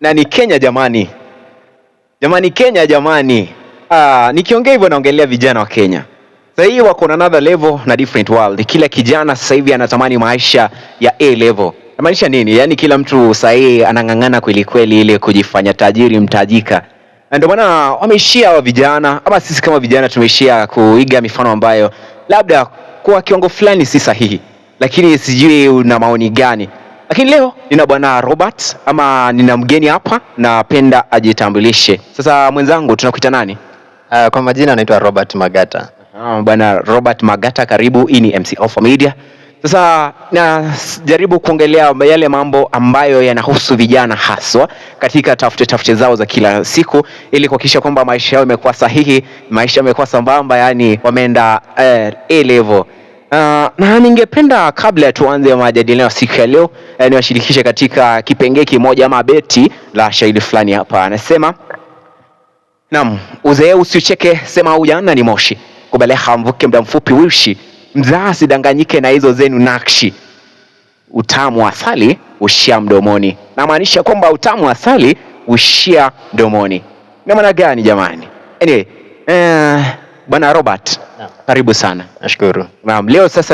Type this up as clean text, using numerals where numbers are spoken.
Na ni Kenya jamani. Jamani Kenya jamani. Nikiongea hivyo naongelea vijana wa Kenya. Sasa hii wako na another level na different world. Kila kijana sasa hivi anatamani maisha ya A level. Inamaanisha nini? Yaani kila mtu sasa hivi anang'ang'ana kweli kweli ile kujifanya tajiri mtajika. Na ndio maana wameishia wa vijana, ama sisi kama vijana tumeishia kuiga mifano ambayo labda kwa kiwango fulani si sahihi. Lakini sijui una maoni gani. Lakini leo nina bwana Robert, ama nina mgeni hapa, napenda ajitambulishe. Sasa mwenzangu tunakuita nani? Kwa majina naitwa Robert Magata. Bwana Robert Magata, karibu. Hii ni MC Alpha Media. Sasa najaribu kuongelea yale mambo ambayo yanahusu vijana haswa katika tafute zao za kila siku, ili kuhakikisha kwamba maisha yao yamekuwa sahihi, maisha yamekuwa sambamba, yani wameenda A level. Na ningependa kabla ya tuanze majadiliano siku ya leo, niwashirikishe katika kipengee kimoja ama beti la shairi fulani hapa. Anasema, naam, uzee usicheke, sema ujana ni moshi, kubaleha mvuke muda mfupi uishi, mzaa sidanganyike na hizo zenu nakshi, utamu wa asali ushia mdomoni. Na maanisha kwamba utamu wa asali ushia mdomoni. Na maana gani jamani? Anyway, bwana Robert, karibu sana. Nashukuru. Naam, leo sasa